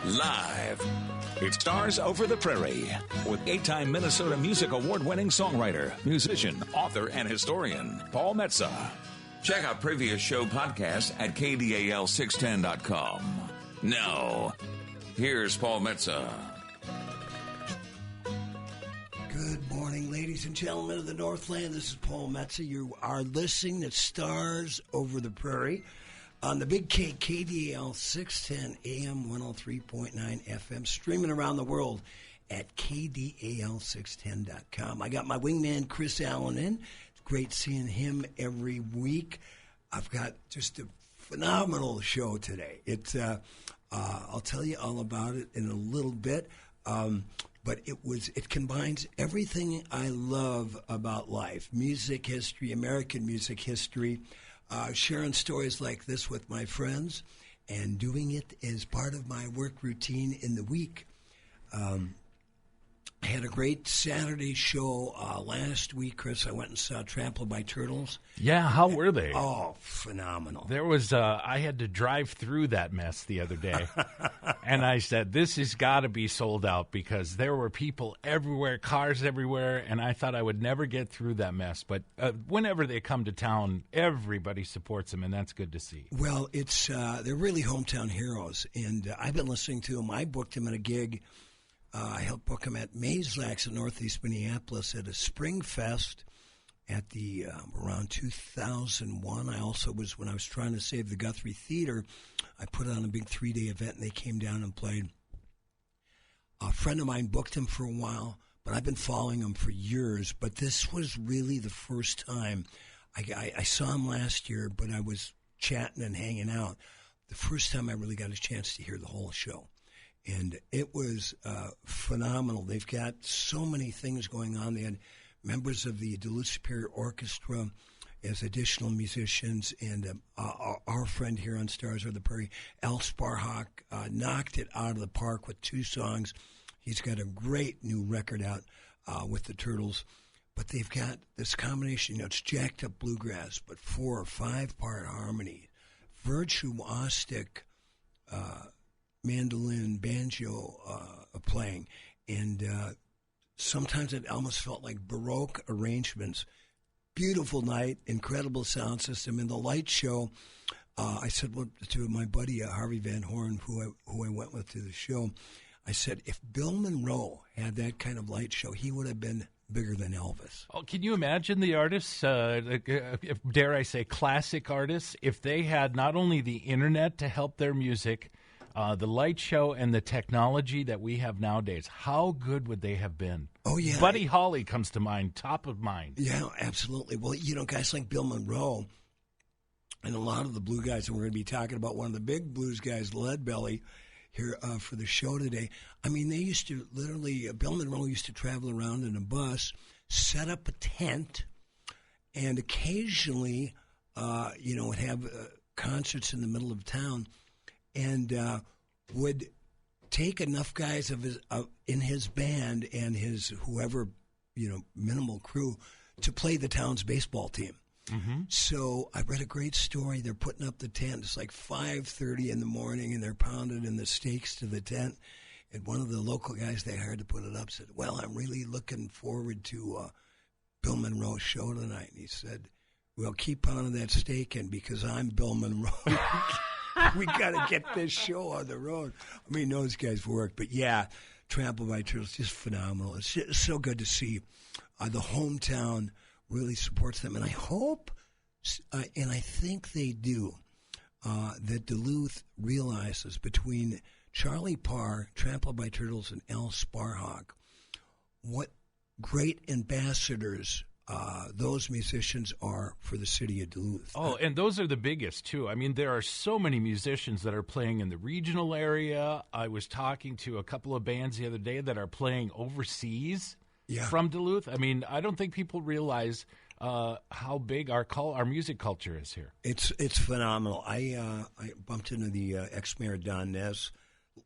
Live. It Stars Over the Prairie with 8-time Minnesota Music Award-winning songwriter, musician, author, and historian, Paul Metsa. Check out previous show podcasts at KDAL610.com. Now, here's Paul Metsa. Good morning, ladies and gentlemen of the Northland. This is Paul Metsa. You are listening to Stars Over the Prairie on the Big K, KDAL 610 AM 103.9 FM, streaming around the world at KDAL610.com. I got my wingman, Chris Allen, in. It's great seeing him every week. I've got just a phenomenal show today. It's I'll tell you all about it in a little bit. But it combines everything I love about life: music history, American music history, sharing stories like this with my friends, and doing it as part of my work routine in the week. I had a great Saturday show last week, Chris. I went and saw Trampled by Turtles. Yeah, how were they? Oh, phenomenal. There was, I had to drive through that mess the other day, and I said, this has got to be sold out, because there were people everywhere, cars everywhere, and I thought I would never get through that mess. But whenever they come to town, everybody supports them, and that's good to see. Well, it's they're really hometown heroes, and I've been listening to them. I booked them at a gig. I helped book him at Maslax in Northeast Minneapolis at a Spring Fest at the around 2001. I also was, when I was trying to save the Guthrie Theater, I put on a big 3-day event, and they came down and played. A friend of mine booked him for a while, but I've been following him for years. But this was really the first time. I saw him last year, but I was chatting and hanging out. The first time I really got a chance to hear the whole show. And it was phenomenal. They've got so many things going on. They had members of the Duluth Superior Orchestra as additional musicians, and our friend here on Stars Over the Prairie, Al Sparhawk, knocked it out of the park with 2 songs. He's got a great new record out with the Turtles. But they've got this combination, it's jacked up bluegrass, but 4 or 5-part harmony, virtuosic mandolin, banjo playing, and sometimes it almost felt like Baroque arrangements. Beautiful night, incredible sound system. In the light show, I said to my buddy Harvey Van Horn, who I went with to the show, I said, if Bill Monroe had that kind of light show, he would have been bigger than Elvis. Oh, can you imagine the artists, dare I say classic artists, if they had not only the internet to help their music, the light show, and the technology that we have nowadays? How good would they have been? Oh, yeah. Buddy Holly comes to mind, top of mind. Yeah, absolutely. Well, guys like Bill Monroe and a lot of the blue guys, and we're going to be talking about one of the big blues guys, Leadbelly, here for the show today. I mean, they used to literally, Bill Monroe used to travel around in a bus, set up a tent, and occasionally, would have concerts in the middle of town, and would take enough guys of his in his band and his whoever minimal crew to play the town's baseball team. Mm-hmm. So I read a great story. They're putting up the tent. It's like 5:30 in the morning, and they're pounding in the stakes to the tent. And one of the local guys they hired to put it up said, "Well, I'm really looking forward to Bill Monroe's show tonight." And he said, "Well, keep pounding that stake in, because I'm Bill Monroe." We got to get this show on the road. I mean, those guys work. But, yeah, Trampled by Turtles, just phenomenal. It's just so good to see the hometown really supports them. And I hope, and I think they do, that Duluth realizes between Charlie Parr, Trampled by Turtles, and Al Sparhawk, what great ambassadors those musicians are for the city of Duluth. Oh, and those are the biggest, too. I mean, there are so many musicians that are playing in the regional area. I was talking to a couple of bands the other day that are playing overseas from Duluth. I mean, I don't think people realize how big our music culture is here. It's phenomenal. I bumped into the ex-mayor Don Ness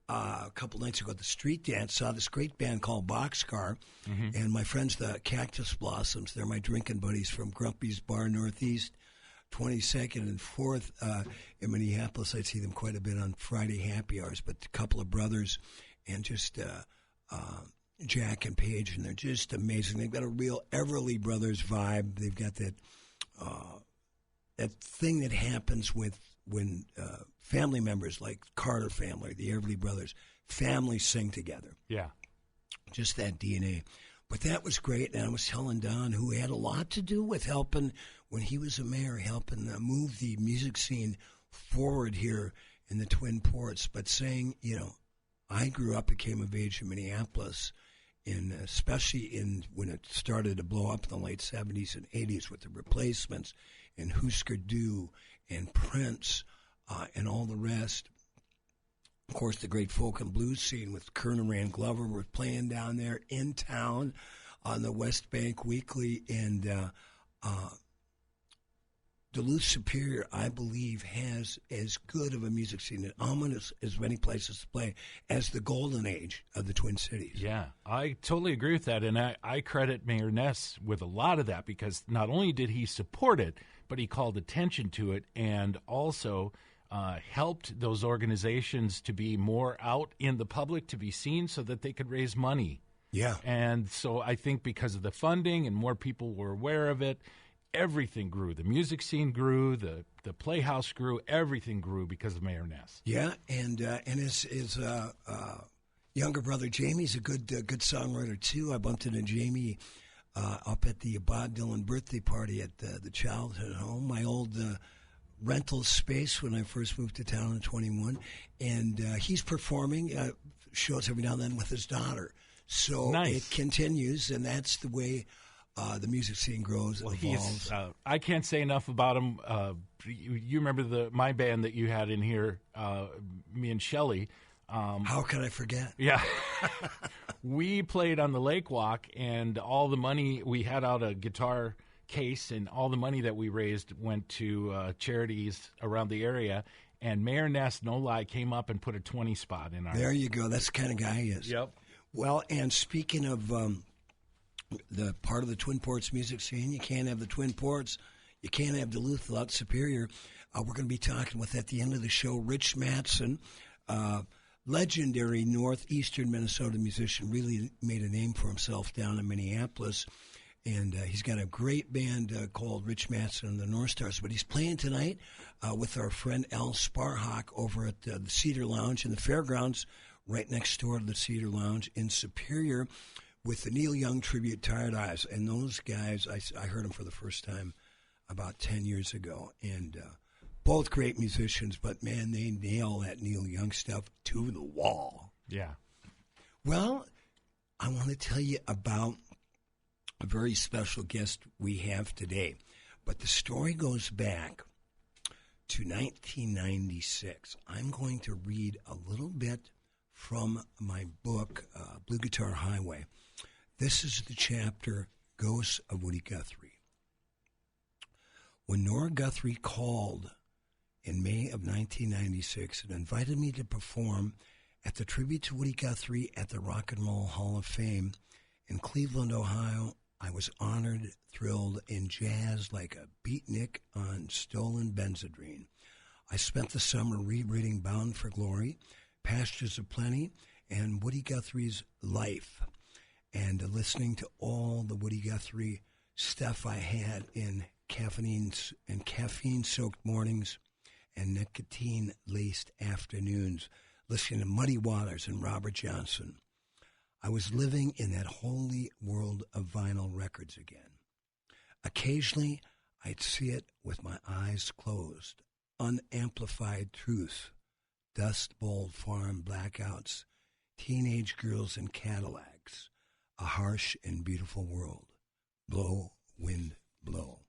a couple nights ago at the street dance, saw this great band called Boxcar, and my friends, the Cactus Blossoms, they're my drinking buddies from Grumpy's Bar Northeast, 22nd and 4th in Minneapolis. I see them quite a bit on Friday happy hours, but a couple of brothers and just Jack and Paige, and they're just amazing. They've got a real Everly Brothers vibe. They've got that that thing that happens when family members like Carter family, the Everly Brothers, families sing together. Yeah. Just that DNA. But that was great, and I was telling Don, who had a lot to do with helping, when he was a mayor, helping move the music scene forward here in the Twin Ports, but saying, I grew up and came of age in Minneapolis, especially when it started to blow up in the late 70s and 80s with the Replacements and Husker Du and Prince and all the rest. Of course, the great folk and blues scene with Colonel Rand Glover was playing down there in town on the West Bank Weekly. And Duluth Superior, I believe, has as good of a music scene and almost as many places to play as the golden age of the Twin Cities. Yeah, I totally agree with that. And I credit Mayor Ness with a lot of that, because not only did he support it, but he called attention to it and also helped those organizations to be more out in the public, to be seen, so that they could raise money. Yeah. And so I think because of the funding and more people were aware of it, everything grew. The music scene grew, the Playhouse grew, everything grew because of Mayor Ness. Yeah, and his younger brother Jamie's a good songwriter too. I bumped into Jamie up at the Bob Dylan birthday party at the childhood home, my old rental space when I first moved to town in 21, and he's performing shows every now and then with his daughter. So nice. It continues, and that's the way the music scene grows and evolves. I can't say enough about him. You remember my band that you had in here, me and Shelley. How could I forget? Yeah. We played on the Lake Walk, and all the money, we had out a guitar case, and all the money that we raised went to charities around the area. And Mayor Ness, no lie, came up and put a 20 spot in our... There you go. That's the kind of guy he is. Yep. Well, and speaking of the part of the Twin Ports music scene, you can't have the Twin Ports, you can't have Duluth without Superior. We're going to be talking with, at the end of the show, Rich Mattson, legendary northeastern Minnesota musician, really made a name for himself down in Minneapolis. And he's got a great band called Rich Mattson and the North Stars. But he's playing tonight with our friend Al Sparhawk over at the Cedar Lounge in the fairgrounds, right next door to the Cedar Lounge in Superior, with the Neil Young tribute, Tired Eyes. And those guys, I heard them for the first time about 10 years ago. And both great musicians, but, man, they nail that Neil Young stuff to the wall. Yeah. Well, I want to tell you about a very special guest we have today. But the story goes back to 1996. I'm going to read a little bit from my book, Blue Guitar Highway. This is the chapter, Ghosts of Woody Guthrie. When Nora Guthrie called in May of 1996 and invited me to perform at the tribute to Woody Guthrie at the Rock and Roll Hall of Fame in Cleveland, Ohio, I was honored, thrilled, and jazzed like a beatnik on stolen Benzedrine. I spent the summer rereading Bound for Glory, Pastures of Plenty, and Woody Guthrie's Life, and listening to all the Woody Guthrie stuff I had in caffeine-soaked mornings and nicotine-laced afternoons, listening to Muddy Waters and Robert Johnson. I was living in that holy world of vinyl records again. Occasionally, I'd see it with my eyes closed, unamplified truth, Dust Bowl farm blackouts, teenage girls in Cadillacs, a harsh and beautiful world, blow, wind, blow.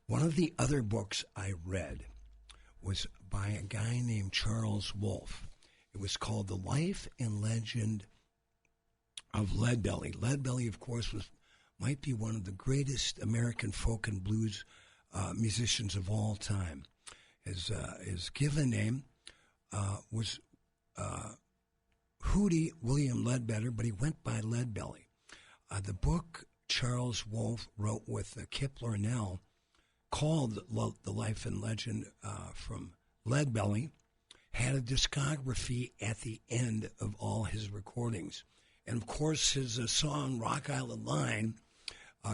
One of the other books I read was by a guy named Charles Wolfe. It was called The Life and Legend of Leadbelly. Leadbelly, of course, might be one of the greatest American folk and blues musicians of all time. His given name was Hootie William Ledbetter, but he went by Leadbelly. The book Charles Wolfe wrote with Kip Larnell called The Life and Legend from Leadbelly, had a discography at the end of all his recordings. And, of course, his song Rock Island Line,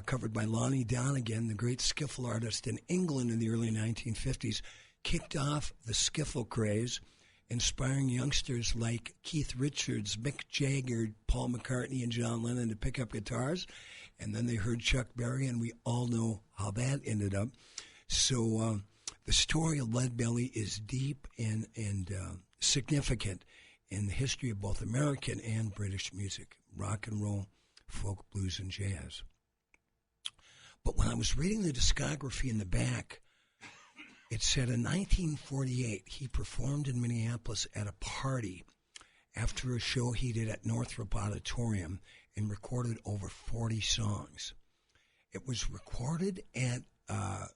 covered by Lonnie Donegan, the great skiffle artist in England in the early 1950s, kicked off the skiffle craze, inspiring youngsters like Keith Richards, Mick Jagger, Paul McCartney, and John Lennon to pick up guitars. And then they heard Chuck Berry, and we all know how that ended up. So the story of Leadbelly is deep and significant in the history of both American and British music, rock and roll, folk, blues, and jazz. But when I was reading the discography in the back, it said in 1948 he performed in Minneapolis at a party after a show he did at Northrop Auditorium and recorded over 40 songs. It was recorded at a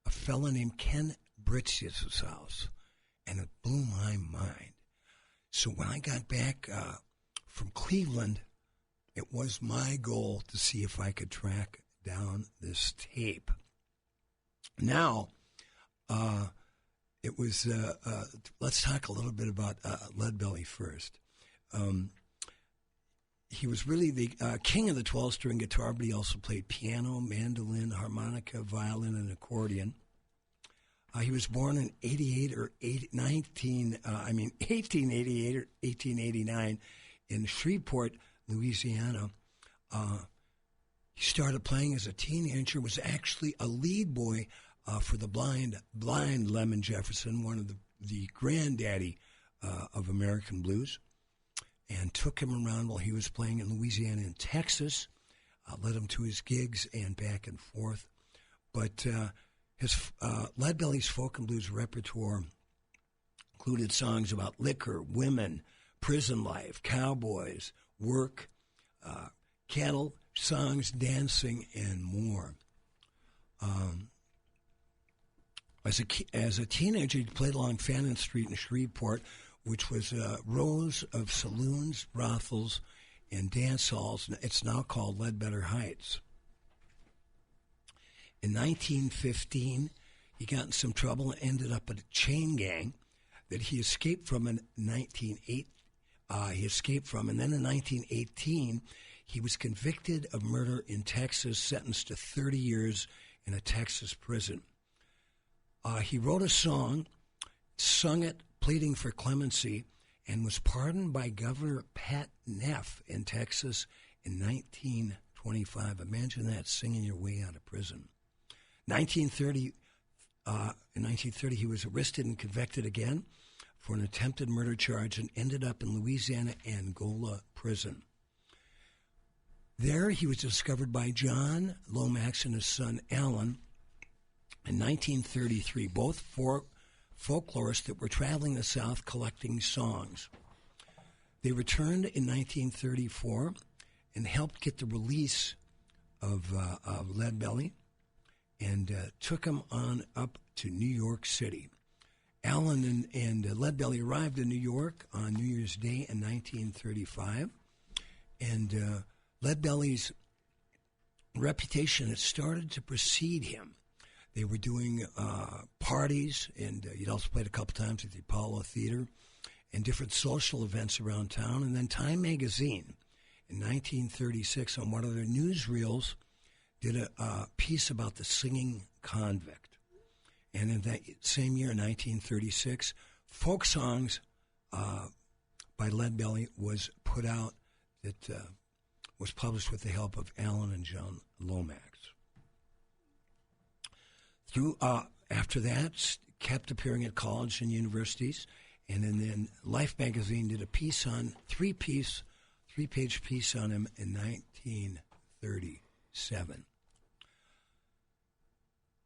fella named Ken Britz's house, and it blew my mind. So when I got back from Cleveland, it was my goal to see if I could track down this tape. Now, it was, let's talk a little bit about Leadbelly first. He was really the king of the 12-string guitar, but he also played piano, mandolin, harmonica, violin, and accordion. He was born in 1888 or 1889 in Shreveport, Louisiana. He started playing as a teenager, was actually a lead boy for the blind Lemon Jefferson, one of the granddaddy of American blues, and took him around while he was playing in Louisiana and Texas, led him to his gigs and back and forth. But his Leadbelly's folk and blues repertoire included songs about liquor, women, prison life, cowboys, work, cattle, songs, dancing, and more. As a teenager, he played along Fannin Street in Shreveport, which was rows of saloons, brothels, and dance halls. It's now called Ledbetter Heights. In 1915, he got in some trouble and ended up at a chain gang that he escaped from in 1908. And then in 1918, he was convicted of murder in Texas, sentenced to 30 years in a Texas prison. He wrote a song, sung it, pleading for clemency, and was pardoned by Governor Pat Neff in Texas in 1925. Imagine that, singing your way out of prison. In 1930, he was arrested and convicted again for an attempted murder charge and ended up in Louisiana Angola prison. There, he was discovered by John Lomax and his son Alan in 1933, both folklorists that were traveling the South collecting songs. They returned in 1934 and helped get the release of Leadbelly and took him on up to New York City. Alan and Leadbelly arrived in New York on New Year's Day in 1935, and Leadbelly's reputation had started to precede him. They were doing parties, and he'd also played a couple times at the Apollo Theater and different social events around town. And then Time Magazine in 1936 on one of their newsreels did a piece about the singing convict. And in that same year, 1936, Folk Songs by Leadbelly was put out that was published with the help of Alan and John Lomax. After that, kept appearing at colleges and universities, and then Life magazine did a piece on three-page piece on him in 1937.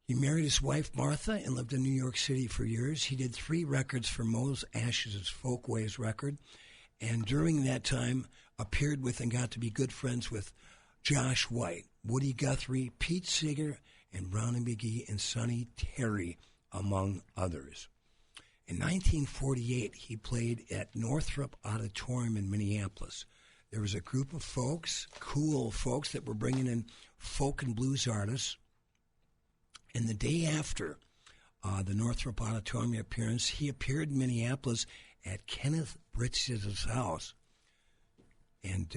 He married his wife Martha and lived in New York City for years. He did 3 records for Mose Ashes' Folkways record, and during that time appeared with and got to be good friends with Josh White, Woody Guthrie, Pete Seeger, and Brownie McGee and Sonny Terry, among others. In 1948, he played at Northrop Auditorium in Minneapolis. There was a group of folks, cool folks, that were bringing in folk and blues artists, And the day after the Northrop Auditorium appearance, he appeared in Minneapolis at Kenneth Britz's house. And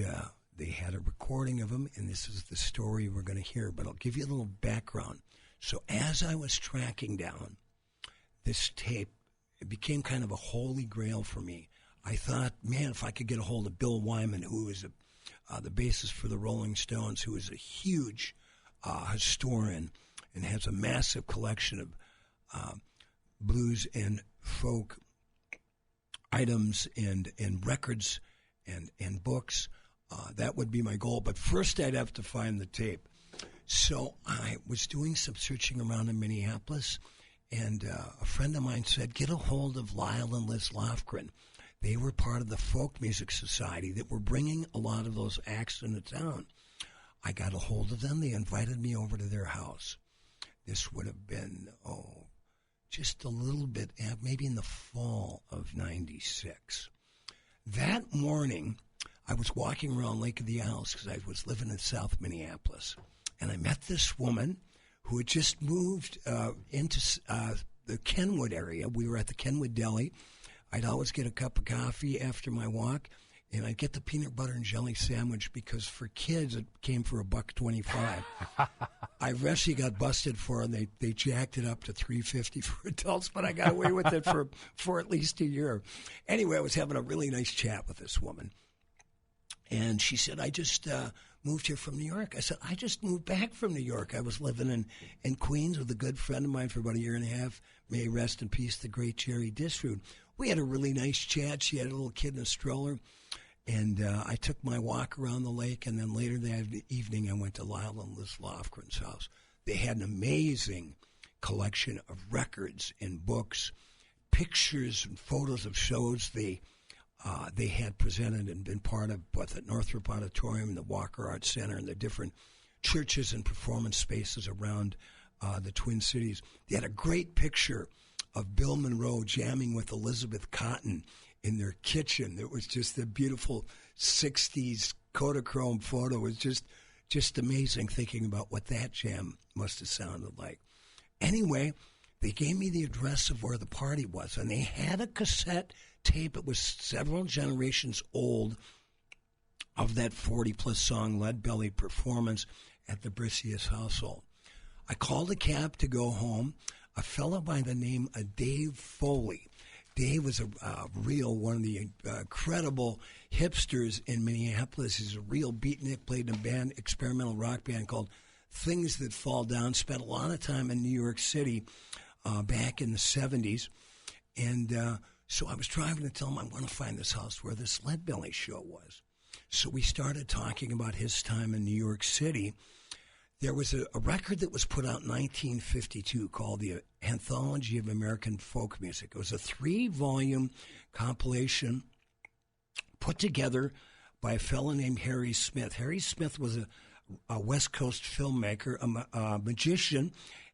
they had a recording of him, and this is the story we're going to hear, but I'll give you a little background. So as I was tracking down this tape, it became kind of a holy grail for me. I thought, man, if I could get a hold of Bill Wyman, who is the bassist for the Rolling Stones, who is a huge historian and has a massive collection of blues and folk items and records and books, that would be my goal. But first I'd have to find the tape. So I was doing some searching around in Minneapolis, and a friend of mine said, get a hold of Lyle and Liz Lofgren. They were part of the Folk Music Society that were bringing a lot of those acts into town. I got a hold of them. They invited me over to their house. This would have been, just a little bit, maybe in the fall of 96. That morning, I was walking around Lake of the Isles because I was living in South Minneapolis. And I met this woman who had just moved into the Kenwood area. We were at the Kenwood Deli. I'd always get a cup of coffee after my walk, and I'd get the peanut butter and jelly sandwich because for kids it came for $1.25. I eventually got busted for it, and they jacked it up to $3.50 for adults, but I got away with it for at least a year. Anyway, I was having a really nice chat with this woman, and she said, I just moved here from New York. I said, I just moved back from New York. I was living in Queens with a good friend of mine for about a year and a half. May he rest in peace, the great Jerry Disrood. We had a really nice chat. She had a little kid in a stroller. And I took my walk around the lake, and then later that evening I went to Lyle and Liz Lofgren's house. They had an amazing collection of records and books, pictures and photos of shows they had presented and been part of, both at Northrop Auditorium, the Walker Arts Center, and the different churches and performance spaces around the Twin Cities. They had a great picture of Bill Monroe jamming with Elizabeth Cotton in their kitchen. It was just a beautiful 60s Kodachrome photo. It was just amazing thinking about what that jam must have sounded like. Anyway, they gave me the address of where the party was, and they had a cassette tape. It was several generations old of that 40-plus song Lead Belly performance at the Brissius household. I called a cab to go home. A fellow by the name of Dave Foley. Dave was one of the incredible hipsters in Minneapolis. He's a real beatnik, played in a band, experimental rock band called Things That Fall Down. Spent a lot of time in New York City back in the 70s. And so I was driving to tell him I want to find this house where this Lead Belly show was. So we started talking about his time in New York City. There was a record that was put out in 1952 called The Anthology of American Folk Music. It was a 3-volume compilation put together by a fellow named Harry Smith. Harry Smith was a West Coast filmmaker, a magician,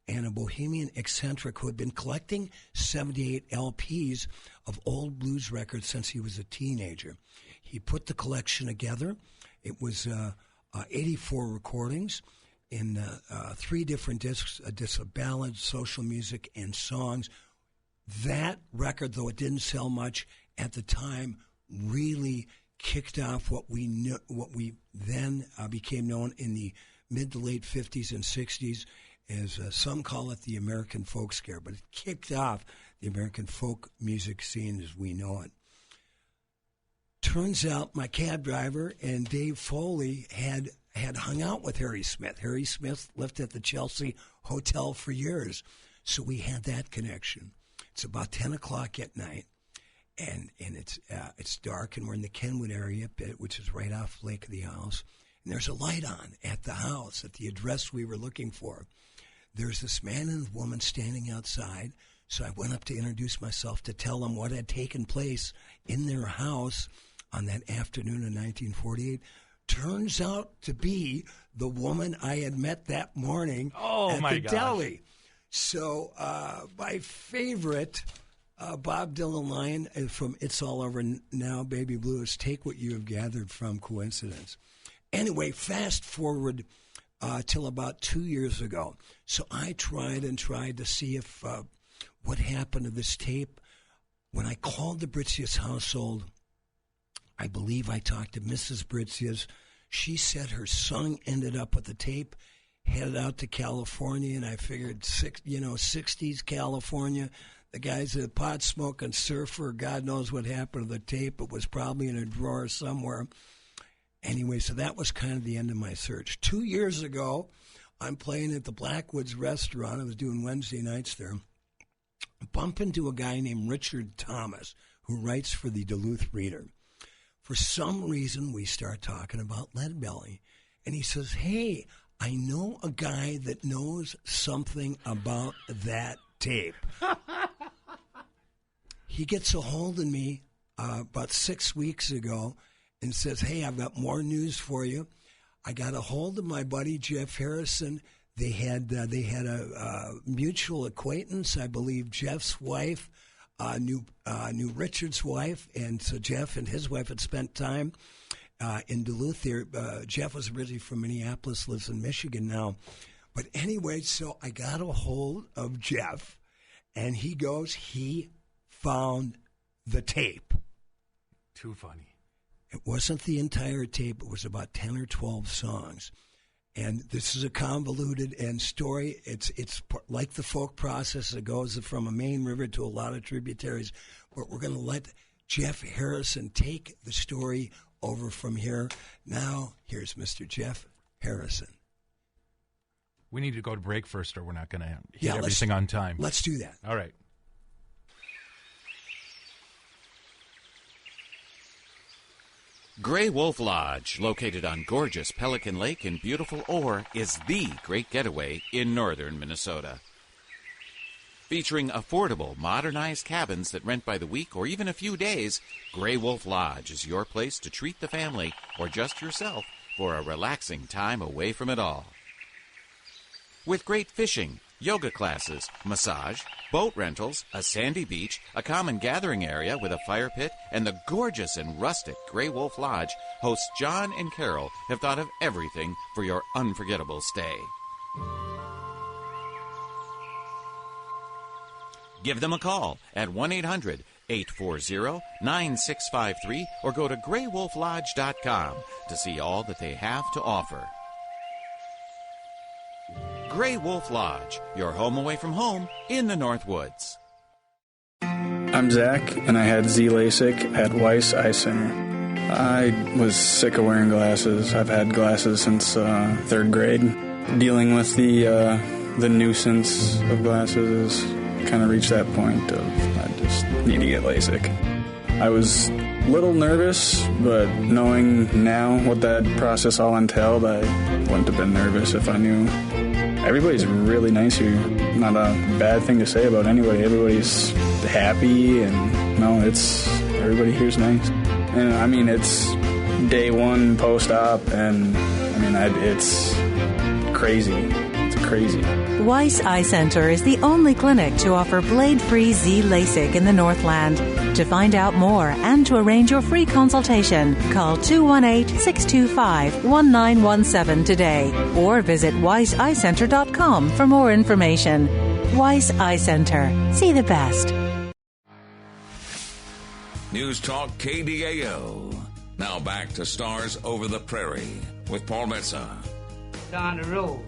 and a bohemian eccentric who had been collecting 78 LPs of old blues records since he was a teenager. He put the collection together. It was 84 recordings in 3 different discs, a disc of ballads, social music, and songs. That record, though it didn't sell much at the time, really kicked off what we then became known in the mid to late 50s and 60s as some call it the American folk scare, but it kicked off the American folk music scene as we know it. Turns out my cab driver and Dave Foley had hung out with Harry Smith. Harry Smith lived at the Chelsea Hotel for years, so we had that connection. It's about 10 o'clock at night, and it's dark, and we're in the Kenwood area, which is right off Lake of the Isles, and there's a light on at the house, at the address we were looking for. There's this man and woman standing outside, so I went up to introduce myself to tell them what had taken place in their house on that afternoon in 1948. Turns out to be the woman I had met that morning at the deli. So my favorite Bob Dylan line from It's All Over Now, Baby Blue is take what you have gathered from coincidence. Anyway, fast forward till about 2 years ago. So I tried to see if what happened to this tape. When I called the Britzius household, I believe I talked to Mrs. Britzius. She said her son ended up with the tape, headed out to California, and I figured, 60s California. The guy's a pot-smoking surfer. God knows what happened to the tape. It was probably in a drawer somewhere. Anyway, so that was kind of the end of my search. 2 years ago, I'm playing at the Blackwoods restaurant. I was doing Wednesday nights there. Bump into a guy named Richard Thomas, who writes for the Duluth Reader. For some reason, we start talking about Leadbelly. And he says, hey, I know a guy that knows something about that tape. He gets a hold of me about 6 weeks ago and says, hey, I've got more news for you. I got a hold of my buddy Jeff Harrison. They had a mutual acquaintance. I believe Jeff's wife knew Richard's wife, and so Jeff and his wife had spent time in Duluth. There, Jeff was originally from Minneapolis, lives in Michigan now. But anyway, so I got a hold of Jeff, and he goes, he found the tape. Too funny. It wasn't the entire tape. It was about 10 or 12 songs. And this is a convoluted story. It's like the folk process. It goes from a main river to a lot of tributaries. But we're going to let Jeff Harrison take the story over from here. Now, here's Mr. Jeff Harrison. We need to go to break first, or we're not going to hit everything on time. Let's do that. All right. Gray Wolf Lodge, located on gorgeous Pelican Lake in beautiful Orr, is the great getaway in northern Minnesota. Featuring affordable, modernized cabins that rent by the week or even a few days, Gray Wolf Lodge is your place to treat the family or just yourself for a relaxing time away from it all. With great fishing, yoga classes, massage, boat rentals, a sandy beach, a common gathering area with a fire pit, and the gorgeous and rustic Gray Wolf Lodge, hosts John and Carol have thought of everything for your unforgettable stay. Give them a call at 1-800-840-9653 or go to graywolflodge.com to see all that they have to offer. Gray Wolf Lodge, your home away from home in the North Woods. I'm Zach, and I had Z-LASIK at Weiss Eye Center. I was sick of wearing glasses. I've had glasses since third grade. Dealing with the nuisance of glasses has kind of reached that point of I just need to get LASIK. I was a little nervous, but knowing now what that process all entailed, I wouldn't have been nervous if I knew. Everybody's really nice here. Not a bad thing to say about anybody. Everybody's happy, and everybody here's nice. And I mean, it's day one post-op, and I mean, it's crazy. It's crazy. Weiss Eye Center is the only clinic to offer blade-free Z-LASIK in the Northland. To find out more and to arrange your free consultation, call 218-625-1917 today or visit weisseyecenter.com for more information. Weiss Eye Center. See the best. News Talk KDAO. Now back to Stars Over the Prairie with Paul Metsa. Down the road.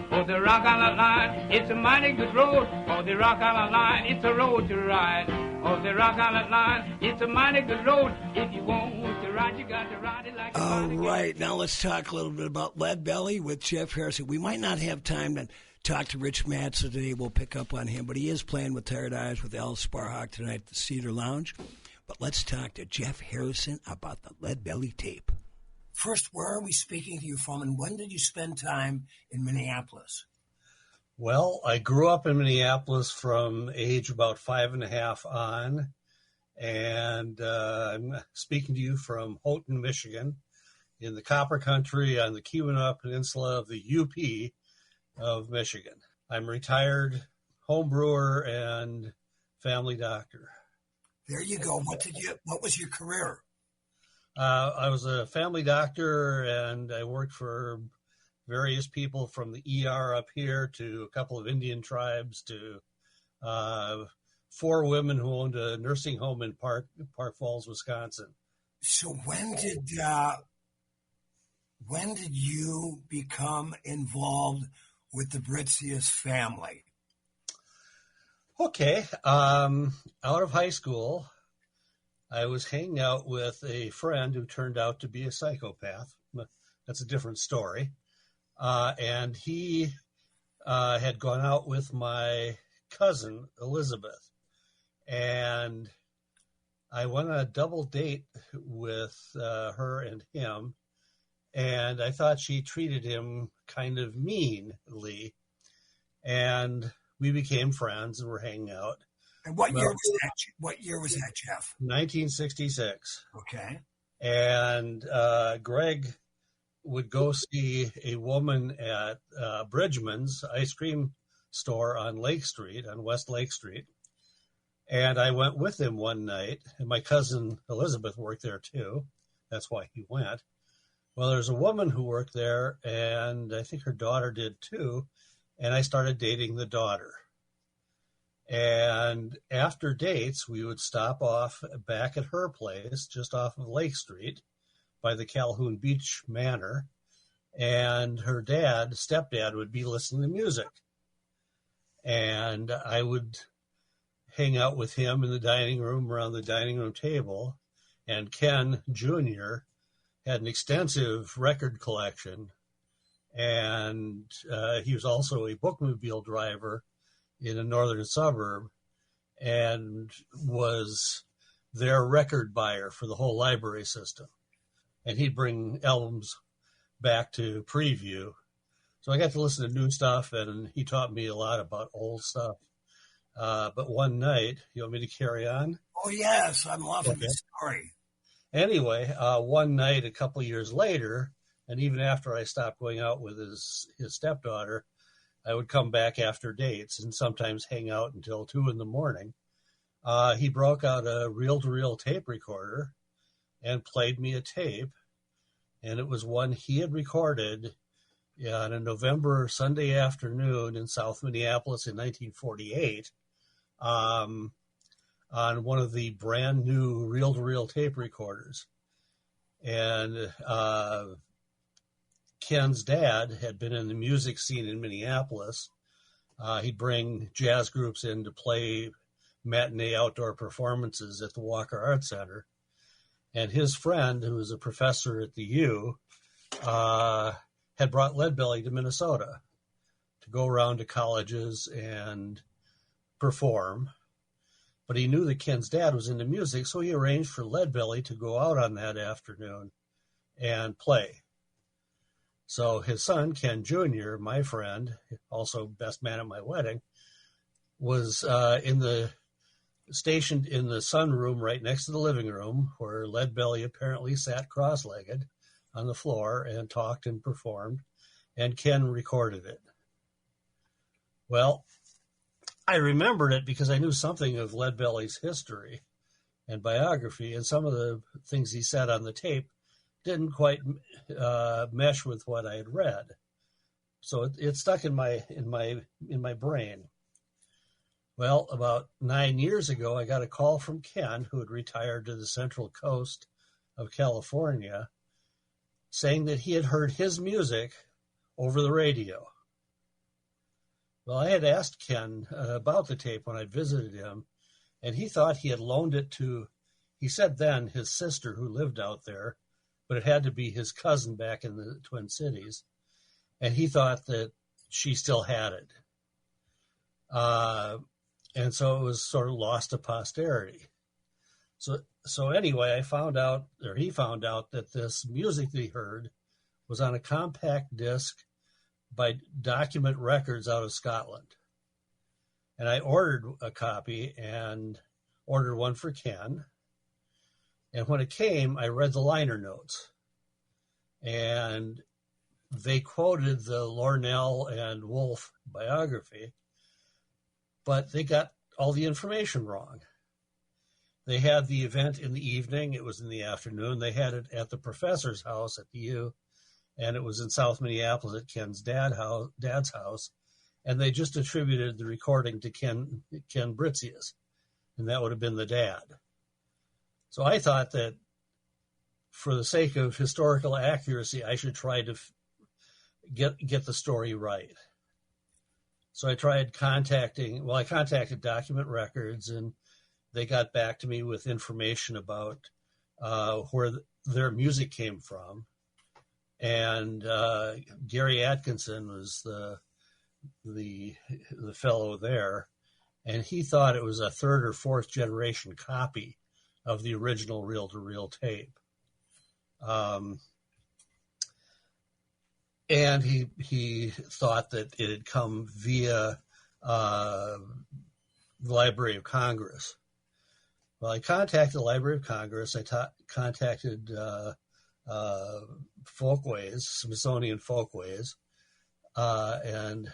For the Rock Island Line, it's a mighty good road. For the Rock Island Line, it's a road to ride. For the Rock Island Line, it's a mighty good road. If you want to ride, you got to ride it like a All right, now let's talk a little bit about Leadbelly with Jeff Harrison. We might not have time to talk to Rich Matza today. We'll pick up on him, but he is playing with Tired Eyes with Al Sparhawk tonight at the Cedar Lounge. But let's talk to Jeff Harrison about the Leadbelly tape. First, where are we speaking to you from, and when did you spend time in Minneapolis? Well, I grew up in Minneapolis from age about 5.5 on, and I'm speaking to you from Houghton, Michigan, in the Copper Country on the Keweenaw Peninsula of the UP of Michigan. I'm retired home brewer and family doctor. There you go. What was your career? I was a family doctor, and I worked for various people from the ER up here to a couple of Indian tribes to 4 women who owned a nursing home in Park Falls, Wisconsin. So when did you become involved with the Britzius family? Okay. Out of high school, I was hanging out with a friend who turned out to be a psychopath. That's a different story. And he had gone out with my cousin, Elizabeth. And I went on a double date with her and him. And I thought she treated him kind of meanly. And we became friends and were hanging out. And what year was that, Jeff? 1966. Okay. And Greg would go see a woman at Bridgman's ice cream store on Lake Street, on West Lake Street. And I went with him one night, and my cousin Elizabeth worked there too. That's why he went. Well, there's a woman who worked there, and I think her daughter did too. And I started dating the daughter. And after dates, we would stop off back at her place, just off of Lake Street, by the Calhoun Beach Manor. And her stepdad, would be listening to music. And I would hang out with him in the dining room, around the dining room table. And Ken Jr. had an extensive record collection. And he was also a bookmobile driver in a northern suburb and was their record buyer for the whole library system. And he'd bring albums back to preview. So I got to listen to new stuff, and he taught me a lot about old stuff. But one night, you want me to carry on? Oh, yes. I'm loving the story. Anyway, one night, a couple of years later, and even after I stopped going out with his stepdaughter, I would come back after dates and sometimes hang out until 2 a.m. He broke out a reel-to-reel tape recorder and played me a tape. And it was one he had recorded on a November Sunday afternoon in South Minneapolis in 1948 on one of the brand new reel-to-reel tape recorders. And Ken's dad had been in the music scene in Minneapolis. He'd bring jazz groups in to play matinee outdoor performances at the Walker Arts Center. And his friend, who was a professor at the U, had brought Leadbelly to Minnesota to go around to colleges and perform. But he knew that Ken's dad was into music, so he arranged for Leadbelly to go out on that afternoon and play. So his son, Ken Jr., my friend, also best man at my wedding, was stationed in the sunroom right next to the living room, where Leadbelly apparently sat cross-legged on the floor and talked and performed, and Ken recorded it. Well, I remembered it because I knew something of Leadbelly's history and biography, and some of the things he said on the tape didn't quite mesh with what I had read. So it stuck in my brain. Well, about 9 years ago, I got a call from Ken, who had retired to the Central Coast of California, saying that he had heard his music over the radio. Well, I had asked Ken about the tape when I visited him, and he thought he had loaned it to, he said then, his sister who lived out there, but it had to be his cousin back in the Twin Cities, and he thought that she still had it. And so it was sort of lost to posterity. So anyway, he found out that this music that he heard was on a compact disc by Document Records out of Scotland. And I ordered a copy and ordered one for Ken. And when it came, I read the liner notes. And they quoted the Lornell and Wolf biography, but they got all the information wrong. They had the event in the evening. It was in the afternoon. They had it at the professor's house at the U, and it was in South Minneapolis at Ken's dad's house, and they just attributed the recording to Ken Britzius, and that would have been the dad. So I thought that for the sake of historical accuracy, I should try to get the story right. So I contacted Document Records, and they got back to me with information about where their music came from. And Gary Atkinson was the fellow there, and he thought it was a third or fourth generation copy of the original reel-to-reel tape. And he thought that it had come via the Library of Congress. Well, I contacted the Library of Congress. I contacted Folkways, Smithsonian Folkways, and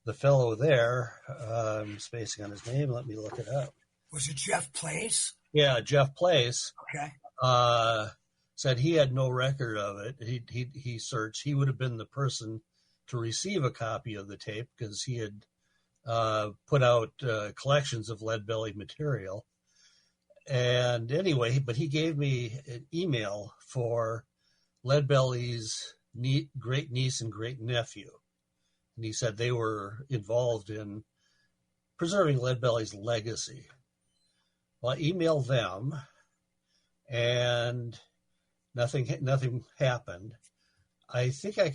the fellow there, I'm spacing on his name. Let me look it up. Was it Jeff Place? Yeah, Jeff Place. Okay. Said he had no record of it. He searched. He would have been the person to receive a copy of the tape because he had put out collections of Leadbelly material. And anyway, but he gave me an email for Leadbelly's great niece and great nephew. And he said they were involved in preserving Leadbelly's legacy. Well, I emailed them, and nothing happened. I think I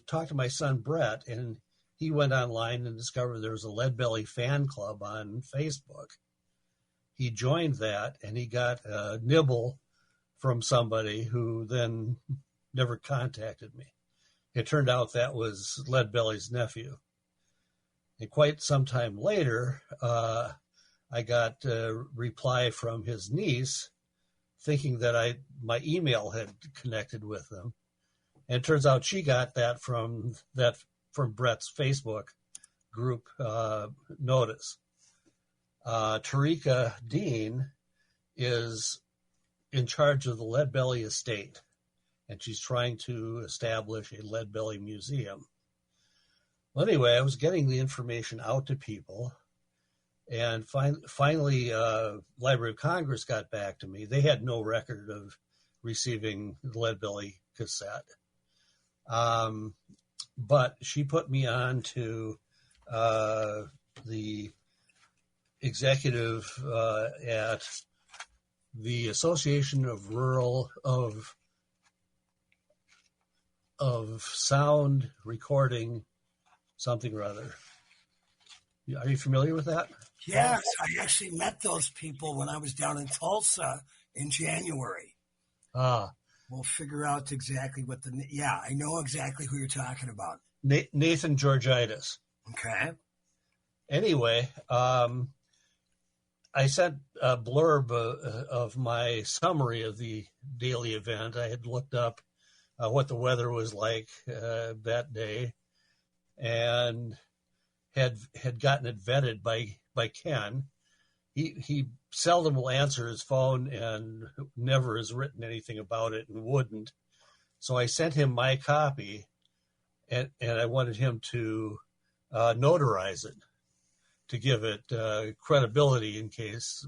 talked to my son Brett, and he went online and discovered there was a Leadbelly fan club on Facebook. He joined that, and he got a nibble from somebody who then never contacted me. It turned out that was Leadbelly's nephew. And quite some time later, I got a reply from his niece, thinking that my email had connected with them. And it turns out she got that from Brett's Facebook group notice. Tarika Dean is in charge of the Leadbelly estate, and she's trying to establish a Leadbelly museum. Well, anyway, I was getting the information out to people, and finally, Library of Congress got back to me. They had no record of receiving the Leadbelly cassette. But she put me on to the executive at the Association of Sound Recording something or other. Are you familiar with that? Yes, I actually met those people when I was down in Tulsa in January. We'll figure out exactly I know exactly who you're talking about. Nathan Georgitis. Okay. Anyway, I sent a blurb of my summary of the daily event. I had looked up what the weather was like that day, and had gotten it vetted by Ken. He seldom will answer his phone and never has written anything about it and wouldn't. So I sent him my copy, and I wanted him to notarize it to give it credibility in case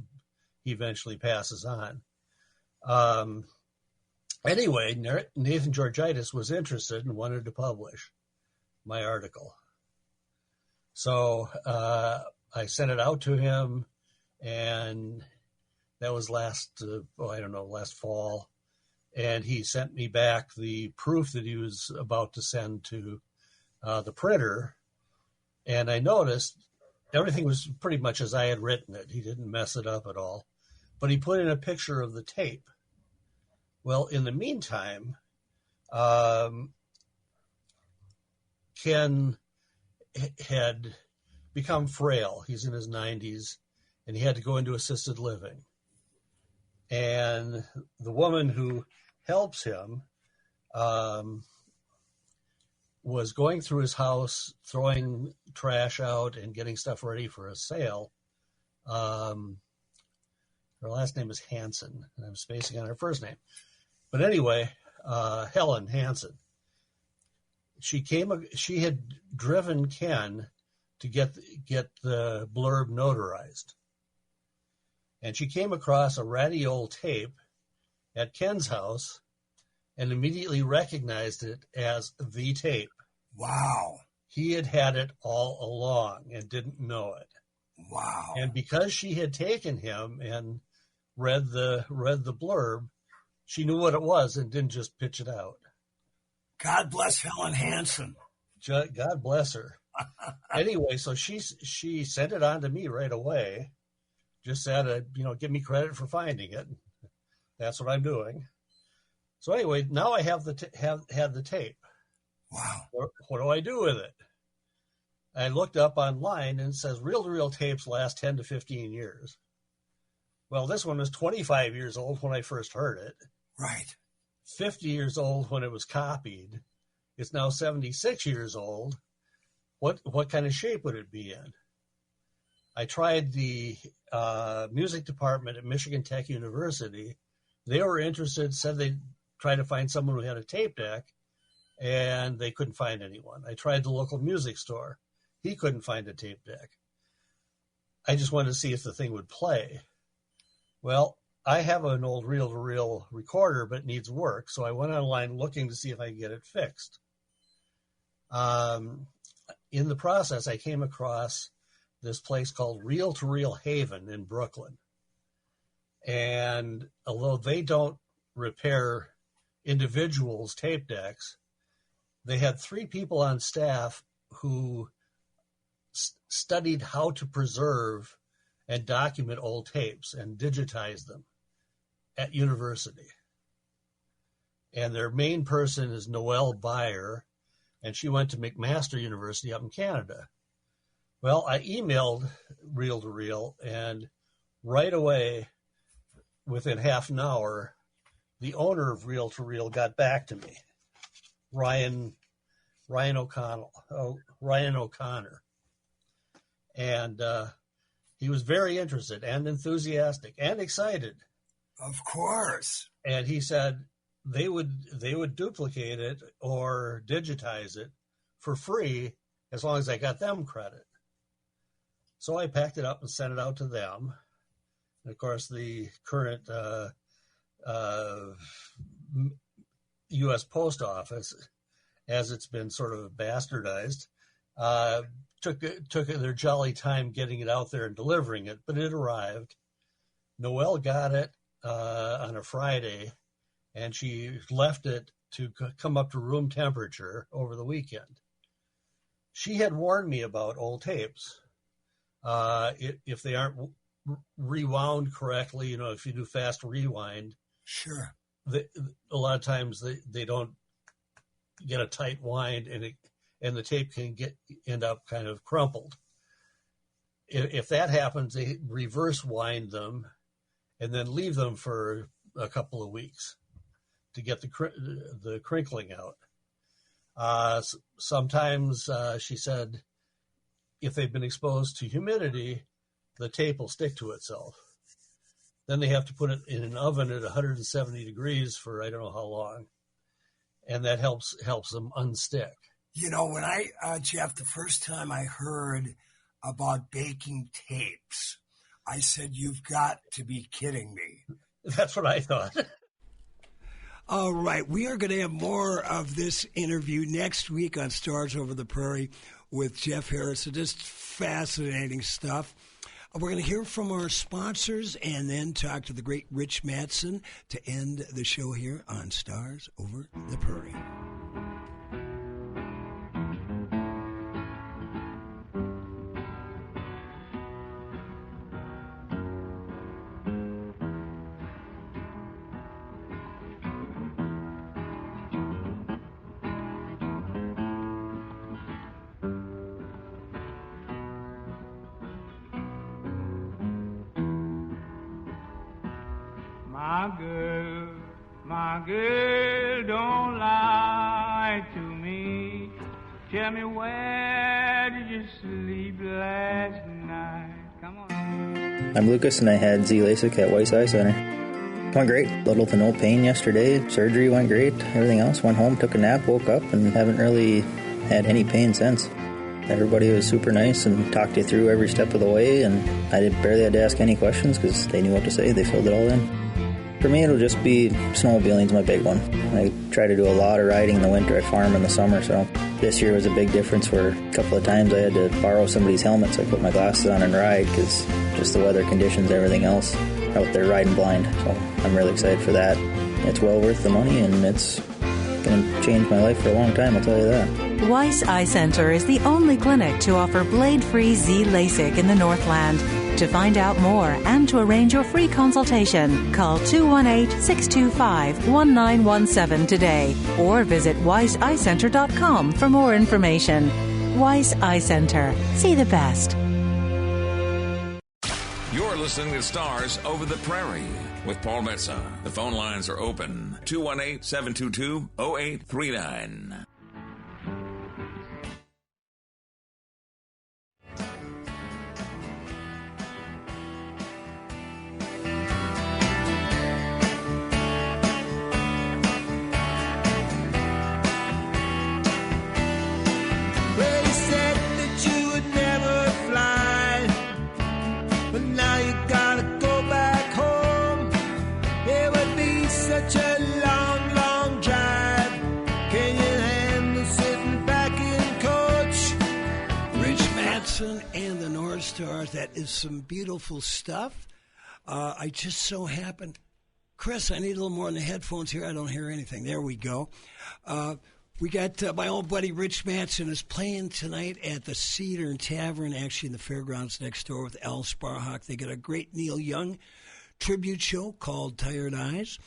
he eventually passes on. Anyway, Nathan Georgitis was interested and wanted to publish my article. So I sent it out to him, and that was last fall. And he sent me back the proof that he was about to send to the printer. And I noticed everything was pretty much as I had written it. He didn't mess it up at all. But he put in a picture of the tape. Well, in the meantime, Ken had become frail. He's in his 90s, and he had to go into assisted living. And the woman who helps him was going through his house, throwing trash out and getting stuff ready for a sale. Her last name is Hansen, and I'm spacing on her first name. But anyway, Helen Hansen. She had driven Ken to get the blurb notarized. And she came across a ratty old tape at Ken's house and immediately recognized it as the tape. Wow. He had it all along and didn't know it. Wow. And because she had taken him and read the blurb, she knew what it was and didn't just pitch it out. God bless Helen Hansen. God bless her. Anyway, so she sent it on to me right away. Just said, give me credit for finding it. That's what I'm doing. So anyway, now I have had the tape. Wow. What do I do with it? I looked up online and it says reel-to-reel tapes last 10 to 15 years. Well, this one was 25 years old when I first heard it. Right. 50 years old when it was copied. It's now 76 years old. What kind of shape would it be in? I tried the music department at Michigan Tech University. They were interested, said they'd try to find someone who had a tape deck, and they couldn't find anyone. I tried the local music store. He couldn't find a tape deck. I just wanted to see if the thing would play. Well, I have an old reel-to-reel recorder, but it needs work, so I went online looking to see if I could get it fixed. In the process, I came across this place called Reel-to-Reel Haven in Brooklyn. And although they don't repair individuals' tape decks, they had 3 people on staff who studied how to preserve and document old tapes and digitize them at university. And their main person is Noelle Byer, and she went to McMaster University up in Canada. Well, I emailed Reel-to-Reel, and right away, within half an hour, the owner of Reel-to-Reel got back to me, Ryan O'Connor. And he was very interested and enthusiastic and excited. Of course. And he said they would duplicate it or digitize it for free as long as I got them credit. So I packed it up and sent it out to them. And of course, the current U.S. Post Office, as it's been sort of bastardized, took their jolly time getting it out there and delivering it, but it arrived. Noelle got it on a Friday, and she left it to come up to room temperature over the weekend. She had warned me about old tapes. If they aren't rewound correctly, if you do fast rewind, sure, a lot of times they don't get a tight wind, and the tape can end up kind of crumpled. If that happens, they reverse wind them and then leave them for a couple of weeks to get the crinkling out. Sometimes, she said, if they've been exposed to humidity, the tape will stick to itself. Then they have to put it in an oven at 170 degrees for I don't know how long, and that helps them unstick. When Jeff, the first time I heard about baking tapes, I said, "You've got to be kidding me." That's what I thought. All right. We are going to have more of this interview next week on Stars Over the Prairie with Jeff Harris. So just fascinating stuff. We're going to hear from our sponsors and then talk to the great Rich Mattson to end the show here on Stars Over the Prairie. My girl, don't lie to me. Tell me, where did you sleep last night? Come on. I'm Lucas, and I had Z LASIK at Weiss Eye Center. Went great. Little to no pain yesterday. Surgery went great. Everything else went home, took a nap, woke up, and haven't really had any pain since. Everybody was super nice and talked you through every step of the way, and I barely had to ask any questions because they knew what to say. They filled it all in. For me, it'll just be snowmobiling's my big one. I try to do a lot of riding in the winter. I farm in the summer, so this year was a big difference where a couple of times I had to borrow somebody's helmet, so I put my glasses on and ride because just the weather conditions, everything else, out there riding blind. So I'm really excited for that. It's well worth the money, and it's going to change my life for a long time, I'll tell you that. Weiss Eye Center is the only clinic to offer blade-free Z LASIK in the Northland. To find out more and to arrange your free consultation, call 218-625-1917 today or visit weisseyecenter.com for more information. Weiss Eye Center. See the best. You're listening to Stars Over the Prairie with Paul Metsa. The phone lines are open. 218-722-0839. And the North Stars, that is some beautiful stuff. I just so happen, Chris, I need a little more in the headphones here. I don't hear anything. There we go. We got my old buddy Rich Mattson is playing tonight at the Cedar Tavern, actually in the fairgrounds next door with Al Sparhawk. They got a great Neil Young tribute show called Tired Eyes.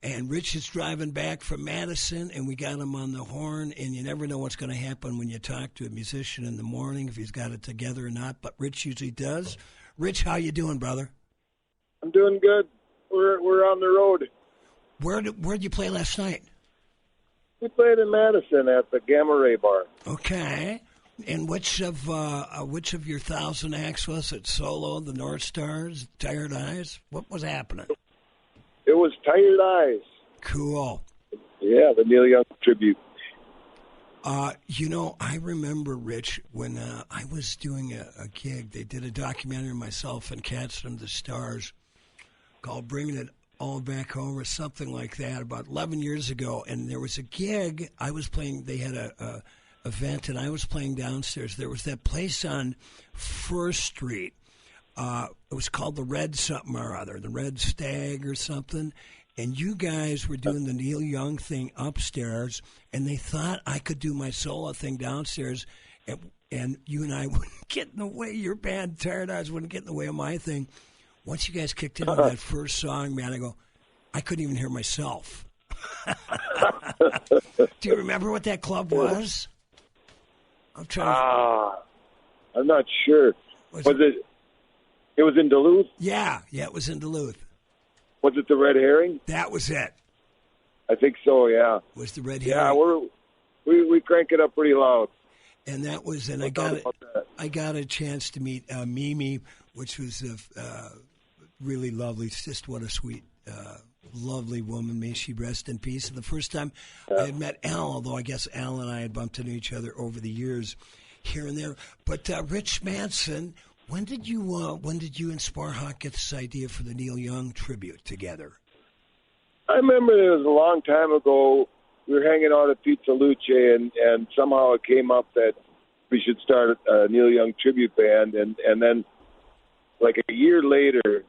And Rich is driving back from Madison, and we got him on the horn, and you never know what's going to happen when you talk to a musician in the morning, if he's got it together or not, but Rich usually does. Rich, how you doing, brother? I'm doing good. We're on the road. Where'd you play last night? We played in Madison at the Gamma Ray Bar. Okay. And which of your 1,000 acts was it? Solo, the North Stars, Tired Eyes? What was happening? It was Tired Eyes. Cool. Yeah, the Neil Young tribute. I remember, Rich, when I was doing a gig, they did a documentary of myself and Cats from the Stars called Bringing It All Back Home or something like that about 11 years ago. And there was a gig I was playing. They had a event, and I was playing downstairs. There was that place on First Street. It was called the Red something or other, the Red Stag or something. And you guys were doing the Neil Young thing upstairs, and they thought I could do my solo thing downstairs, and you and I wouldn't get in the way. Your band, Tired Eyes, wouldn't get in the way of my thing. Once you guys kicked in on that first song, man, I couldn't even hear myself. Do you remember what that club was? I'm not sure. Was it? It was in Duluth? Yeah, it was in Duluth. Was it the Red Herring? That was it. I think so, yeah. Was the Red Herring? Yeah, we crank it up pretty loud. And that was, and I got a chance to meet Mimi, which was really lovely. It's just what a sweet, lovely woman. May she rest in peace. And the first time I had met Al, although I guess Al and I had bumped into each other over the years here and there. But Rich Mattson, when did you and Sparhawk get this idea for the Neil Young tribute together? I remember it was a long time ago. We were hanging out at Pizza Luce, and somehow it came up that we should start a Neil Young tribute band. And then, like a year later,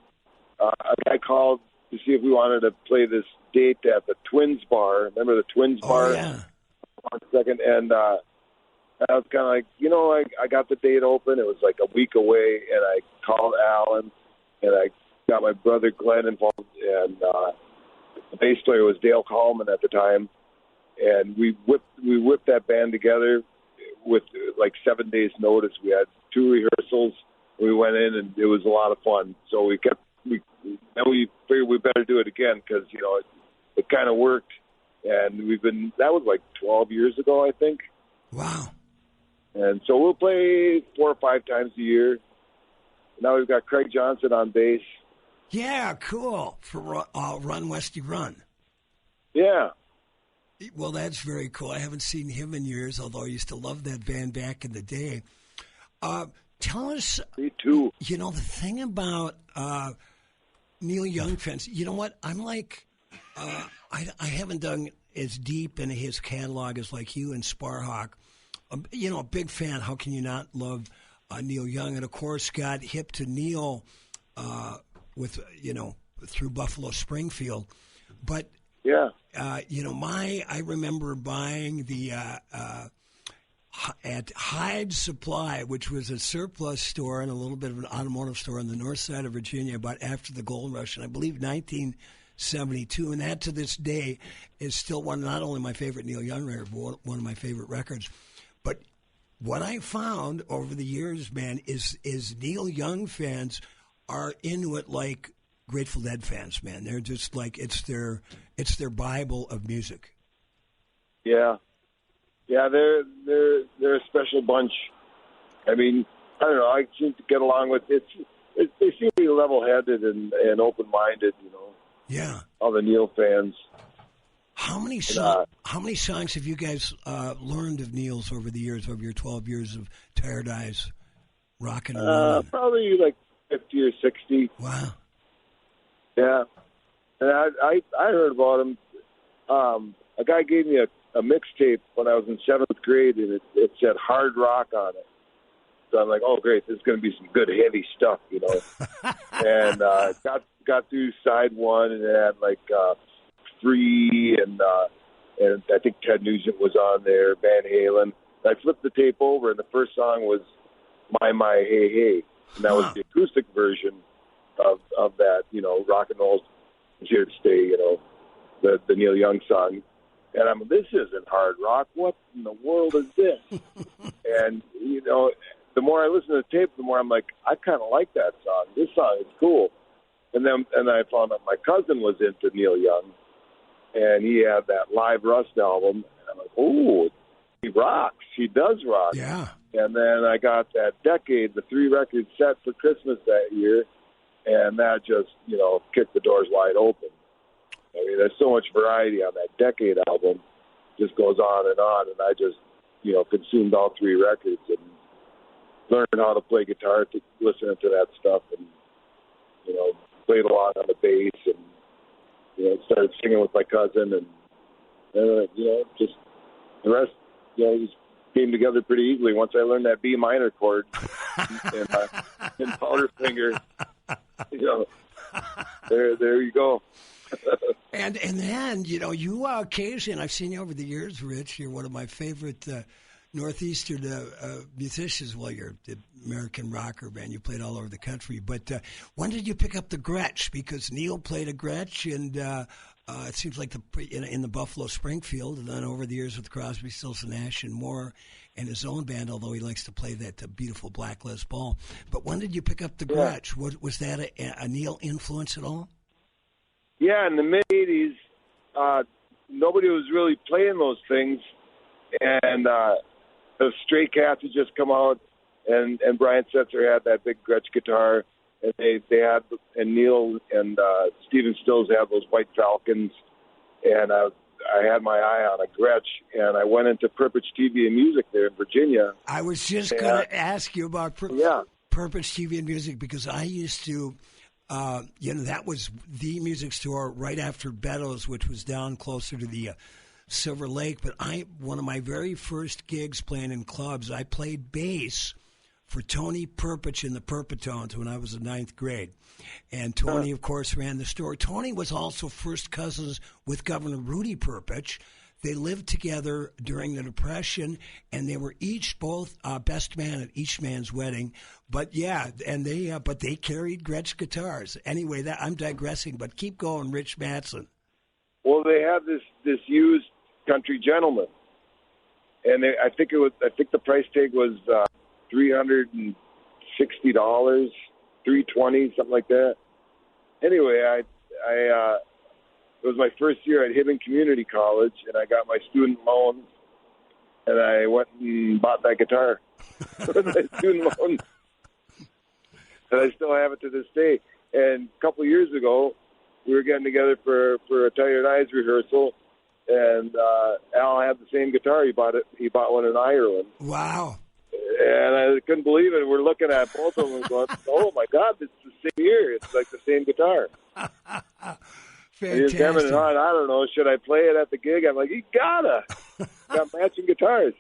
a guy called to see if we wanted to play this date at the Twins Bar. Remember the Twins Bar? Oh, yeah. 1 second. And I was kind of like, I got the date open. It was like a week away, and I called Alan, and I got my brother Glenn involved, and the bass player was Dale Coleman at the time, and we whipped that band together with like 7 days' notice. We had 2 rehearsals. We went in, and it was a lot of fun. So we figured we better do it again because it kind of worked, and that was like 12 years ago, I think. Wow. And so we'll play 4 or 5 times a year. Now we've got Craig Johnson on bass, Yeah, cool. For Run Westy Run. Yeah. Well, that's very cool. I haven't seen him in years, although I used to love that band back in the day. Tell us. Me too. You know, the thing about Neil Young fans, you know what? I'm like, I haven't done as deep into his catalog as like you and Sparhawk. You know, a big fan. How can you not love Neil Young? And, of course, got hip to Neil with, you know, through Buffalo Springfield. But, yeah, you know, I remember buying the at Hyde Supply, which was a surplus store and a little bit of an automotive store on the north side of Virginia about after the gold rush, and I believe 1972. And that to this day is still not only my favorite Neil Young record, but one of my favorite records. But what I found over the years, man, is Neil Young fans are into it like Grateful Dead fans, man. They're just like it's their Bible of music. Yeah. Yeah, they're a special bunch. I mean, I don't know. I seem to get along with it. They seem to be level-headed and open-minded. You know. Yeah. All the Neil fans. How many songs have you guys learned of Neil's over the years, over your 12 years of Tired Eyes, rocking and rolling? Probably like 50 or 60. Wow. Yeah, and I heard about him. A guy gave me a mixtape when I was in 7th grade, and it said hard rock on it. So I'm like, oh, great, this is going to be some good heavy stuff, you know. And got through side one, and it had like Free, and I think Ted Nugent was on there, Van Halen. I flipped the tape over, and the first song was My Hey Hey, and that was the acoustic version of that, you know, rock and roll is here to stay, you know, the Neil Young song. And I'm, this isn't hard rock. What in the world is this? And, you know, the more I listen to the tape, the more I'm like, I kind of like that song. This song is cool. And I found out my cousin was into Neil Young, and he had that Live Rust album. And I'm like, oh, he rocks. He does rock. Yeah. And then I got that Decade, the 3-record set for Christmas that year, and that just, you know, kicked the doors wide open. I mean, there's so much variety on that Decade album. Just goes on, and I just, you know, consumed all 3 records and learned how to play guitar listening to that stuff, and, you know, played along on the bass, and, you know, started singing with my cousin, and you know, just the rest, you know, just came together pretty easily once I learned that B minor chord in Powderfinger. You know, there you go. And then, you know, you occasionally, I've seen you over the years, Rich, you're one of my favorite Northeastern musicians. Well, you're the American rocker, man. You played all over the country. But when did you pick up the Gretsch? Because Neil played a Gretsch, and it seems like in the Buffalo Springfield, and then over the years with Crosby, Stills, Nash, and Moore, and his own band, although he likes to play that beautiful black Les Paul. But when did you pick up the Gretsch? Was that a Neil influence at all? Yeah, in the mid-'80s, nobody was really playing those things, and the Stray Cats had just come out, and Brian Setzer had that big Gretsch guitar, and they had, and Neil and Stephen Stills had those White Falcons, and I had my eye on a Gretsch, and I went into Purpose TV and Music there in Virginia. I was just going to ask you about Purpose TV and Music, because I used to, you know, that was the music store right after Beddoes, which was down closer to the Silver Lake. But one of my very first gigs playing in clubs, I played bass for Tony Perpich in the Purpitones when I was in 9th grade. And Tony, of course, ran the store. Tony was also first cousins with Governor Rudy Perpich. They lived together during the Depression, and they were both best man at each man's wedding. But yeah, and they carried Gretsch guitars. Anyway, I'm digressing, but keep going, Rich Mattson. Well, they had this used Country Gentleman, and I think the price tag was $360, $320, something like that. Anyway, it was my first year at Hibbing Community College, and I got my student loan, and I went and bought that guitar with my student loan. And I still have it to this day. And a couple of years ago, we were getting together for a Tired Eyes rehearsal, and Al had the same guitar. He bought one in Ireland. Wow. And I couldn't believe it. We're looking at both of them going, oh, my God, it's the same year. It's like the same guitar. Fantastic. Kevin and I don't know, should I play it at the gig? I'm like, you gotta. Got matching guitars.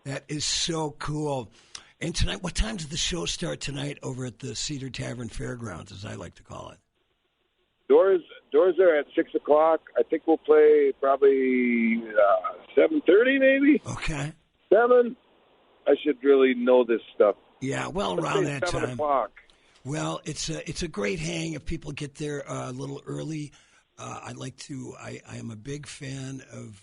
That is so cool. And tonight, what time does the show start tonight over at the Cedar Tavern Fairgrounds, as I like to call it? Doors are at 6 o'clock. I think we'll play probably 7:30 maybe. Okay. 7. I should really know this stuff. Yeah, well, around that 7 time. o'clock. Well, it's a great hang if people get there a little early. I am a big fan of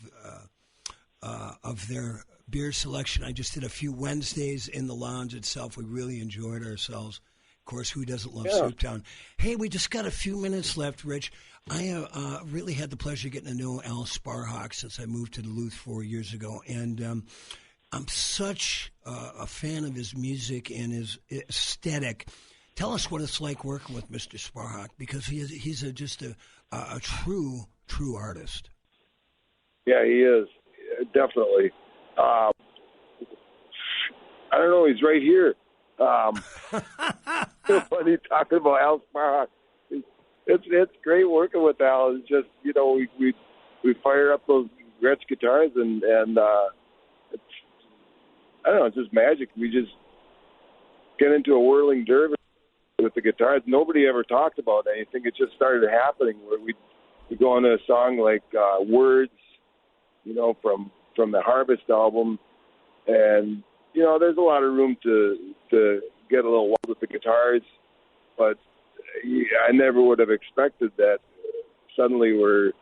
their beer selection. I just did a few Wednesdays in the lounge itself. We really enjoyed ourselves. Of course, who doesn't love Souptown? Hey, we just got a few minutes left, Rich. I really had the pleasure of getting to know Al Sparhawk since I moved to Duluth 4 years ago, and I'm such a fan of his music and his aesthetic. Tell us what it's like working with Mr. Sparhawk, because he's just a true artist. Yeah, he is. Definitely. I don't know. He's right here. Funny talking about Al Sparhawk. It's great working with Al. It's just, we fire up those Gretsch guitars and it's, I don't know, it's just magic. We just get into a whirling dervish with the guitars. Nobody ever talked about anything. It just started happening where we go into a song like Words, from the Harvest album, and there's a lot of room to get a little wild with the guitars, but I never would have expected that suddenly we're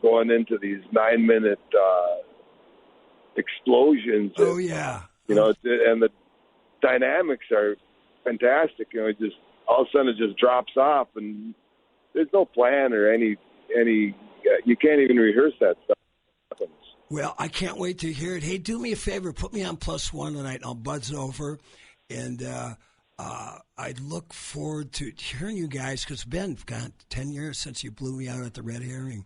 going into these 9-minute explosions. Oh yeah, and the dynamics are fantastic. It just all of a sudden it just drops off, and there's no plan or any. You can't even rehearse that stuff. Well, I can't wait to hear it. Hey, do me a favor, put me on +1 tonight, and I'll buzz over, and I look forward to hearing you guys, because it's been 10 years since you blew me out at the Red Herring.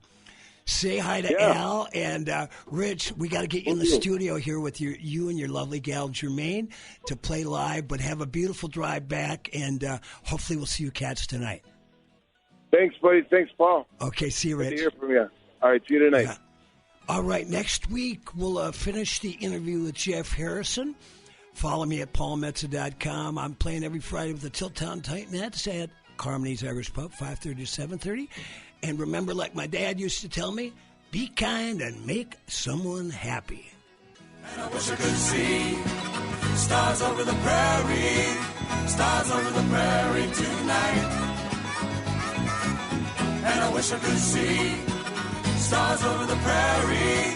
Say hi to Al, and Rich, we got to get you in the studio here with you and your lovely gal, Jermaine, to play live, but have a beautiful drive back, and hopefully we'll see you cats tonight. Thanks, buddy. Thanks, Paul. Okay, see you, Rich. Good to hear from you. All right, see you tonight. Yeah. All right, next week we'll finish the interview with Jeff Harrison. Follow me at paulmetsa.com. I'm playing every Friday with the Tiltown Titanettes at Carmony's Irish Pub, 5:30 to 7:30. And remember, like my dad used to tell me, be kind and make someone happy. And I wish I could see stars over the prairie tonight. And I wish I could see stars over the prairie